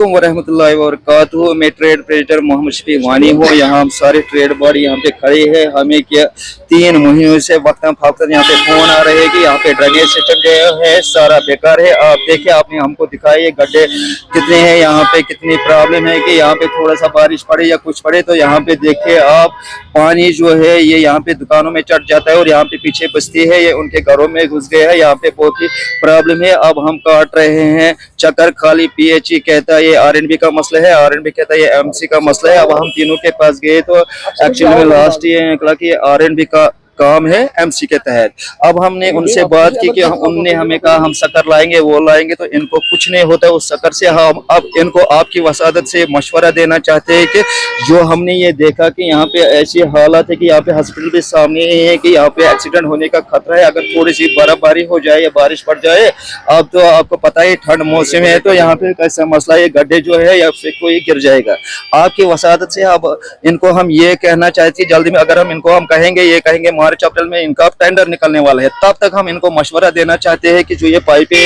वरहमतुल्लाहि वबरकातुहू। मैं trade president Mohammad Shafiq वानी हूँ। यहाँ हम सारे ट्रेड बॉडी यहाँ पे खड़े हैं। हमें क्या 3 महीनों से वक्तन फवक्तन यहाँ पे फोन आ रहे हैं कि यहाँ पे ड्रेनेज सिस्टम जो है सारा बेकार है। आप देखिए, आपने हमको दिखाया ये गड्ढे कितने हैं, यहाँ पे कितनी प्रॉब्लम है कि यहाँ पे थोड़ा सा बारिश पड़े या कुछ पड़े तो यहाँ पे देखिए आप, पानी जो है ये यहाँ पे दुकानों में चढ़ जाता है और यहाँ पे पीछे बस्ती है ये उनके घरों में घुस गया है। यहाँ पे बहुत ही प्रॉब्लम है। अब हम काट रहे हैं चक्कर खाली। पीएचई कहता है ये आरएनबी का मसला है, आरएनबी कहता है ये एमसी का मसला है। अब हम तीनों के पास गए तो एक्चुअली में लास्ट ये निकला कि आरएनबी का काम है एमसी के तहत। अब हमने उनसे बात की कि उनने हमें कहा हम शक्कर लाएंगे वो लाएंगे, तो इनको कुछ नहीं होता उस शक्कर से। हम अब इनको आपकी वसादत से मशवरा देना चाहते हैं कि जो हमने ये देखा कि यहाँ पे ऐसी हालत है कि यहाँ पे हॉस्पिटल भी सामने ही है कि यहाँ पे एक्सीडेंट होने का खतरा है। अगर थोड़ी सी बर्फबारी हो जाए या बारिश पड़ जाए, अब तो आपको पता है ठंड मौसम है तो यहाँ पे कैसा मसला है, गड्ढे जो है या फिर कोई गिर जाएगा। आपकी वसादत से अब इनको हम ये कहना चाहते हैं जल्दी में, अगर हम इनको हम कहेंगे ये कहेंगे मार्च अप्रैल में इनका टेंडर निकलने वाला है, तब तक हम इनको मशवरा देना चाहते हैं कि जो ये पाइपें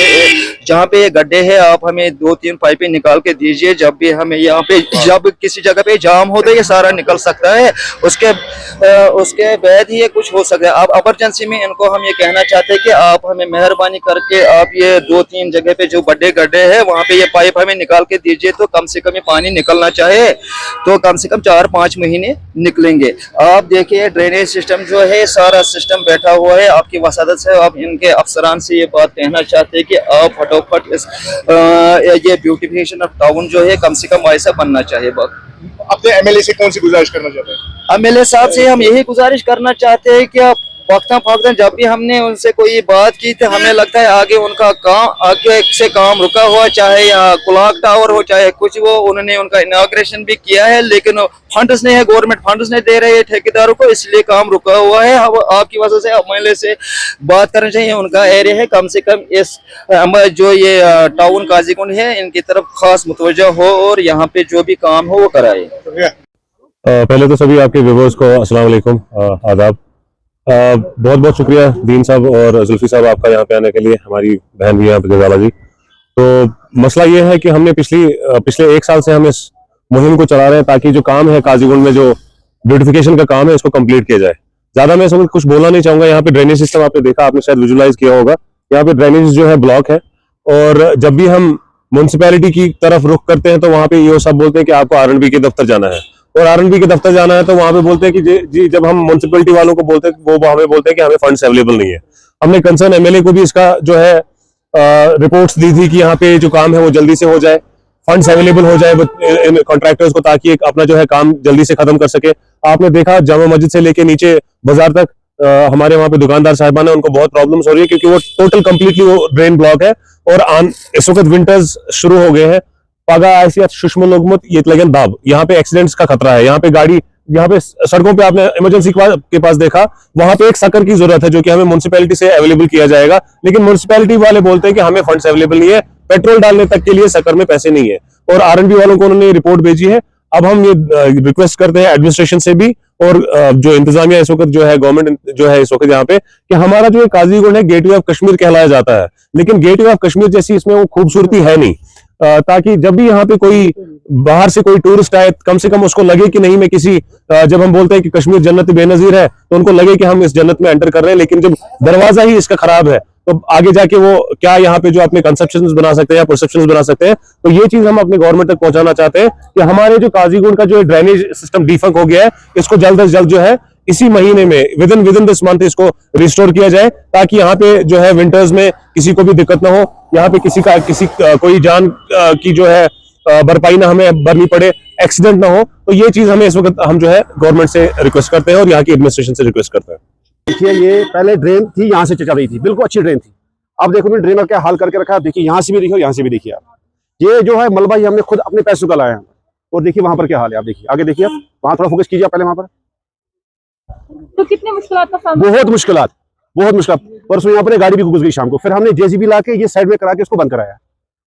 जहाँ पे ये गड्ढे हैं आप हमें 2-3 पाइपें निकाल के दीजिए। जब भी हमें यहाँ पे जब किसी जगह पे जाम हो तो ये सारा निकल सकता है, उसके बाद ही ये कुछ हो सकता है। अब इमरजेंसी में इनको हम ये कहना चाहते हैं कि आप हमें मेहरबानी करके आप ये 2-3 जगह पे जो बड़े गड्ढे हैं वहाँ पे ये पाइप हमें निकाल के दीजिए, तो कम से कम ये पानी निकलना चाहे तो कम से कम 4-5 महीने निकलेंगे। आप देखिए ड्रेनेज सिस्टम जो है सारा सिस्टम बैठा हुआ है। आपकी वसादत से आप इनके अफसरान से ये बात कहना चाहते हैं कि आप फटाफट इस ये ब्यूटिफिकेशन ऑफ टाउन जो है कम से कम ऐसा बनना चाहिए। अपने एमएलए से कौन सी गुजारिश करना चाहते हैं? एमएलए साहब से हम यही गुजारिश करना चाहते हैं कि आप वक्तन जब भी हमने उनसे कोई बात की तो हमें लगता है आगे उनका काम आगे से काम रुका हुआ, चाहे यहाँ क्लॉक टावर हो चाहे कुछ, वो उन्होंने उनका इनॉग्रेशन भी किया है लेकिन फंड्स नहीं है, गवर्नमेंट फंड्स नहीं दे रहे हैं ठेकेदारों को, इसलिए काम रुका हुआ है। अब आपकी वजह से एमएलए से बात करनी चाहिए। उनका एरिया है, कम से कम इस जो ये टाउन काजीकुंड है इनकी तरफ खास मुतवज्जो हो और यहाँ पे जो भी काम हो वो कराए। पहले तो सभी आपके व्यूअर्स को अस्सलाम वालेकुम, आदाब। बहुत बहुत शुक्रिया दीन साहब और जुल्फी साहब आपका यहाँ पे आने के लिए, हमारी बहन भी यहाँ पे जजाला जी। तो मसला ये है कि हमने पिछले 1 साल से हम इस मुहिम को चला रहे हैं ताकि जो काम है काजीकुंड में जो ब्यूटिफिकेशन का काम है इसको कंप्लीट किया जाए। ज्यादा मैं इसमें कुछ बोलना नहीं चाहूंगा। यहाँ पे ड्रेनेज सिस्टम आपने देखा, आपने शायद विजुलाइज किया होगा। यहाँ पे ड्रेनेज जो है ब्लॉक है और जब भी हम म्युनिसिपैलिटी की तरफ रुख करते हैं तो वहाँ पे ये सब बोलते हैं कि आपको आरएनबी के दफ्तर जाना है, और आरएनबी के दफ्तर जाना है तो वहां पे बोलते हैं कि जी जब हम म्युनिसिपैलिटी वालों को बोलते हैं वो हमें बोलते हैं कि हमें फंड्स अवेलेबल नहीं है। हमने कंसर्न एमएलए को भी इसका जो है रिपोर्ट्स दी थी कि यहाँ पे जो काम है वो जल्दी से हो जाए, फंड्स अवेलेबल हो जाए कॉन्ट्रैक्टर्स को, ताकि अपना जो है काम जल्दी से खत्म कर सके। आपने देखा जामा मस्जिद से लेके नीचे बाजार तक हमारे वहां पे दुकानदार साहिबान है, उनको बहुत प्रॉब्लम्स हो रही है क्योंकि वो टोटल कंप्लीटली वो ड्रेन ब्लॉक है और इस वक्त विंटर्स शुरू हो गए हैं। पागा ऐसी शुष्मुलुगमुत ये लगन दाब, यहाँ पे एक्सीडेंट्स का खतरा है। यहाँ पे गाड़ी, यहाँ पे सड़कों पे आपने इमरजेंसी के पास देखा, वहां पे एक शक्कर की जरूरत है जो कि हमें म्युनिसिपैलिटी से अवेलेबल किया जाएगा, लेकिन म्युनिसिपैलिटी वाले बोलते हैं कि हमें फंड्स अवेलेबल नहीं है, पेट्रोल डालने तक के लिए शक्कर में पैसे नहीं है, और आरएनबी वालों को उन्होंने रिपोर्ट भेजी है। अब हम ये रिक्वेस्ट करते हैं एडमिनिस्ट्रेशन से भी और जो इंतजामिया इस वक्त जो है गवर्नमेंट जो है इस वक्त यहाँ पे, कि हमारा जो काजीकुंड है गेटवे ऑफ कश्मीर कहलाया जाता है, लेकिन गेटवे ऑफ कश्मीर जैसी इसमें वो खूबसूरती है नहीं, ताकि जब भी यहाँ पे कोई बाहर से कोई टूरिस्ट आए कम से कम उसको लगे कि नहीं मैं किसी जब हम बोलते हैं कि कश्मीर जन्नत बेनजीर है तो उनको लगे कि हम इस जन्नत में एंटर कर रहे हैं, लेकिन जब दरवाजा ही इसका खराब है तो आगे जाके वो क्या यहाँ पे जो अपने कंसेप्शंस बना सकते हैं या परसेप्शंस बना सकते हैं। तो ये चीज हम अपने गवर्नमेंट तक पहुंचाना चाहते हैं कि हमारे जो काजीकुंड का जो ड्रेनेज सिस्टम डिफंक हो गया है इसको जल्द से जल्द जो है इसी महीने में विद इन दिस मंथ इसको रिस्टोर किया जाए, ताकि यहाँ पे जो है विंटर्स में किसी को भी दिक्कत ना हो, यहाँ पे किसी कोई जान की जो है भरपाई ना हमें भरनी पड़े, एक्सीडेंट ना हो। तो ये चीज हमें इस वक्त हम जो है गवर्नमेंट से रिक्वेस्ट करते हैं और यहाँ की एडमिनिस्ट्रेशन से रिक्वेस्ट करते हैं। देखिए ये पहले ड्रेन थी, यहाँ से चल रही थी, बिल्कुल अच्छी ड्रेन थी। अब देखो उन्होंने ड्रेन का क्या हाल करके रखा है। देखिए यहाँ से भी देखिए, यहाँ से भी देखिए आप, ये जो है मलबा ये हमने खुद अपने पैसों का लाया है। और देखिए वहां पर क्या हाल है, आप देखिए आगे देखिए, आप वहां थोड़ा फोकस कीजिए पहले वहां पर। तो कितने मुश्किलात का सामना? बहुत मुश्किल। परसों यहाँ पर गाड़ी भी घुस गई शाम को, फिर हमने जेसीबी ला के ये साइड में करा के इसको बंद कराया।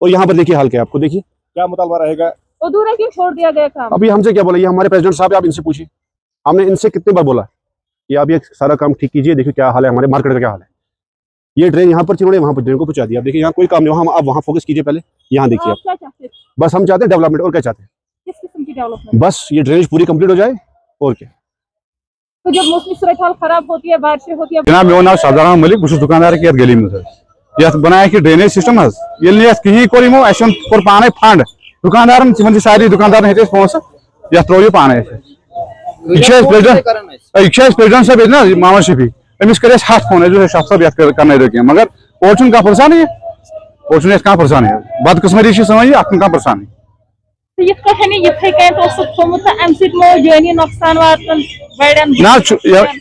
और यहाँ पर देखिए हाल क्या, आपको देखिए क्या मुतालबा रहेगा, अधूरा क्यों छोड़ दिया गया काम? अभी हमसे क्या बोला, ये हमारे प्रेसिडेंट साहब, आप इनसे पूछिए, हमने इनसे कितने बार बोला कि आप ये सारा काम ठीक कीजिए, देखिए क्या हाल है, हमारे मार्केट का क्या हाल है। ये ड्रेन यहाँ पर थी, उन्होंने वहाँ पर ड्रेन को पहुंचा दिया। अब देखिए यहाँ कोई काम नहीं, वहाँ आप वहाँ फोकस कीजिए पहले, यहाँ देखिए आप आप। क्या चाहते हैं? बस हम चाहते हैं डेवलपमेंट, और क्या चाहते हैं? किस किस्म की डेवलपमेंट? बस ये ड्रेनेज पूरी कंप्लीट हो जाए, और क्या। तो जब मौसमी सूरत हाल खराब होती है, बारिशें होती है, जनाब मे नाव शाहजहां मलिक बहुत दुकानदार की गली में ये बनाया कि ड्रेनेज सिस्टम कहीं कोर पाने फंड दुकानदार सारी दुकानदार पोस ये त्रो पाने प्रेसिडेंट साहब ना मोहम्मद शफी अमिस कर 7 फोन जो शफ साहब कर मगर और कह परेशानी और कह परेशानी बदकिस्मती सन अत कह परेशानी तो ये यथे थोमुत जानी नुकसान वातन बड़न ना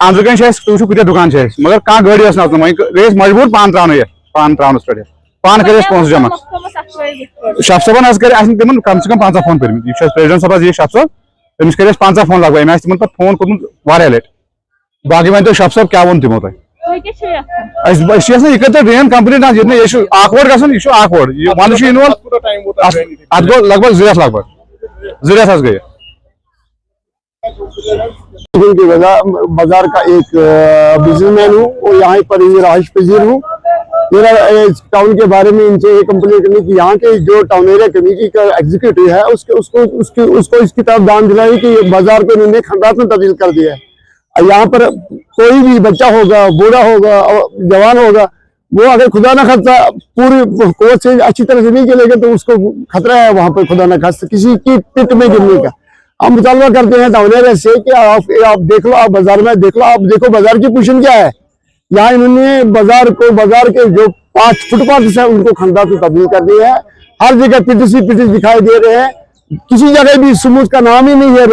अंदर कन कूत दुकान मगर कह गाड़ी ना गई मजबूर पान त्रान पान त्रानस पे पान कर पोस जमा शफ साहबन कर तिम कम से कम 50 फोन कर प्रेसिडेंट साहब ये शफ साहब अमिस कर 50 फोन लग अमे तिम पे फोन कोर्मुत वारिया लट बाकी वन तो शफ साहब क्या वो तिमो यह कर ड्रेन कंप्लीट ना ये आकवर्ड गसन यह आकवर्ड वंद अत गो लगभग 2 रेत गई की वजह बाजार का एक बिजनेसमैन हूँ और यहाँ पर ही रहायश पजीर हूँ। मेरा टाउन के बारे में इनसे ये कंप्लेन करनी कि यहाँ के जो टाउन एरिया कमेटी का एग्जीक्यूटिव है उसको इसकी तरफ ध्यान दिलाई कि बाजार को इन्होंने खंडात में तब्दील कर दिया है। यहाँ पर कोई भी बच्चा होगा, बूढ़ा होगा, जवान होगा, वो अगर खुदा न खास्ता पूरी कोच से अच्छी तरह से नहीं चलेगा तो उसको खतरा है वहां पर खुदा न खास्ता किसी की पिट में गिरने का। हम मुतालबा करते हैं टाउन एरिया से कि आप देख लो, आप बाजार में देख लो, आप देखो बाजार की पोजीशन क्या है। यहाँ इन्होंने बाजार के जो 5 फुटपाथ है उनको खंडात में तब्दील कर दिया है। हर जगह पिटिस दिखाई दे रहे हैं, किसी जगह भी स्मूथ का नाम ही नहीं है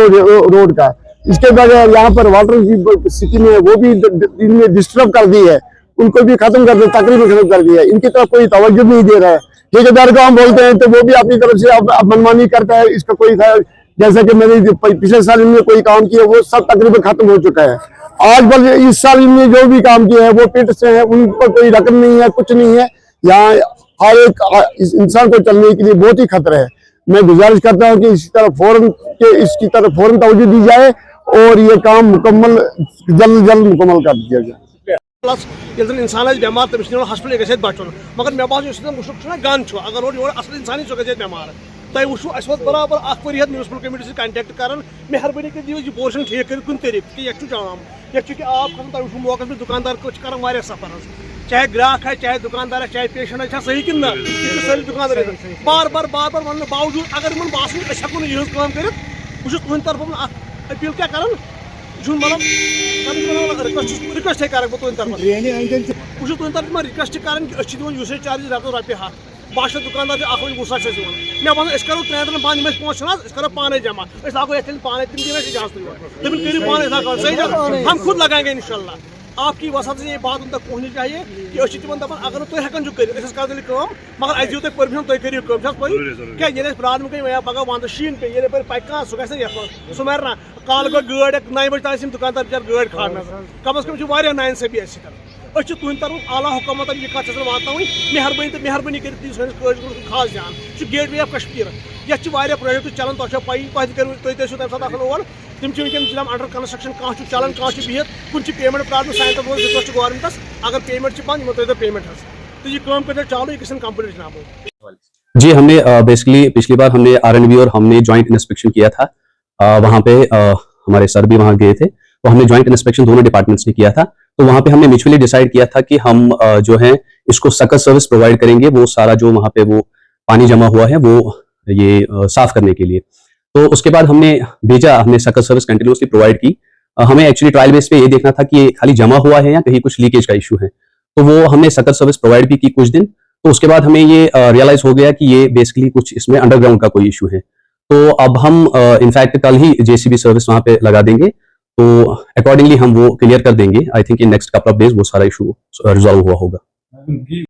रोड का। इसके बगैर यहाँ पर वाटर की स्थिति में वो भी इनने डिस्टर्ब कर दी है, उनको भी खत्म कर दिया, तकरीबन खत्म कर दिया है। इनकी तरफ कोई तवज्जो नहीं दे रहा है। ठेकेदार को हम बोलते हैं तो वो भी अपनी तरफ से मनमानी करता है। इसका कोई जैसा कि मैंने पिछले साल इनने कोई काम किया वो सब तकरीबन खत्म हो चुका है। आज बल इस साल इनने जो भी काम किया है वो पिट से है, उन पर कोई रकम नहीं है, कुछ नहीं है। यहाँ हर एक इंसान को चलने के लिए बहुत ही खतरा है। मैं गुजारिश करता हूँ कि इसकी तरफ फौरन तवज्जो दी जाए और ये काम मुकम्मल जल्द मुकम्मल कर दिया जाए। प्लस ये इंसान बेमार तमिस हॉस्पिटल गए बचन मगर मे बास मुश्क गन अगर और असल इंसान गए बेमार तुम वो अस बराबर वरियत म्यूनसिपल कमेटी से कंटेक्ट कर मेहरबानी कर दिव यह पोर्शन ठीक कर कुन तरीके कि यह जाम यह आब खत्म तुम वो मौके पे दुकानदार कर वारिया सफर चाहे ग्राहक है, चाहे दुकानदार है, चाहे पेशेंट है, सही कि ना सारी दुकानदार बार बार वन बावजूद अगर इन बास हेको यह कर बहुत तरफ अपील क्या कर मतलब रिक्वेस्ट कर तुंद तरफ बहुत तुंद तरफ रिक्वेस्ट कर यूसेज चार्ज रटो रपे 7 बाश दुकानदार 1,20,000 मे बस अस करो 3 दिन बंद यम पोस करो पाने जमा लागो पाने तम दिन इजाजत तम करो पाने सही हम खुद लगाएंगे इंशाल्लाह। आपकी वसत से ये बात उन तक पहुँचनी चाहिए कि तम दपान अगर तुम हेकन कर मगर अस दिव तुम परमिशन तुम करो क्या ये प्रॉब्लम गई पगह वंद शीन पे ये पक सह गई सह मरना काल गो गाड़ 9 बजे तक दुकानदार बेचार गाड़ खाना कम अज कम नाइंसाफी तुंद तरफ आला हुकूमत यह कत वात मेहरबानी कर खास ध्यान गेट वे ऑफ कश्मीर यह प्रोजेक्ट चलान तुम पी तुम तम और तम वनकन अंडर कंस्ट्रक्शन कह चलान कह बिहत कुछ पेमेंट प्रॉब्लम सान तरफ रिक्वेस्ट गवर्नमेंटस अगर पेमेंट बंद तो पेमेंट तो यह कम कर चालू यह कंप्लीट जनाब। जी हमने बेसिकली पिछली बार हमने R&B और हमने जॉइंट इंस्पेक्शन किया था। वहाँ पे हमारे सर भी वहाँ गए थे तो हमने जॉइंट इंस्पेक्शन दोनों डिपार्टमेंट्स ने किया था। तो वहाँ पे हमने म्यूचुअली डिसाइड किया था कि हम जो है इसको सकत सर्विस प्रोवाइड करेंगे, वो सारा जो वहाँ पे वो पानी जमा हुआ है वो ये साफ करने के लिए। तो उसके बाद हमने सकत सर्विस कंटिन्यूसली प्रोवाइड की। हमें एक्चुअली ट्रायल बेस पे ये देखना था कि ये खाली जमा हुआ है या कहीं कुछ लीकेज का इशू है, तो वो हमने सकत सर्विस प्रोवाइड भी की कुछ दिन। तो उसके बाद हमें ये रियलाइज हो गया कि ये बेसिकली कुछ इसमें अंडरग्राउंड का कोई इशू है। तो अब हम इनफैक्ट कल ही JCB सर्विस वहाँ पे लगा देंगे, तो अकॉर्डिंगली हम वो क्लियर कर देंगे। I think in next couple of days वो सारा इशू रिजॉल्व हुआ होगा।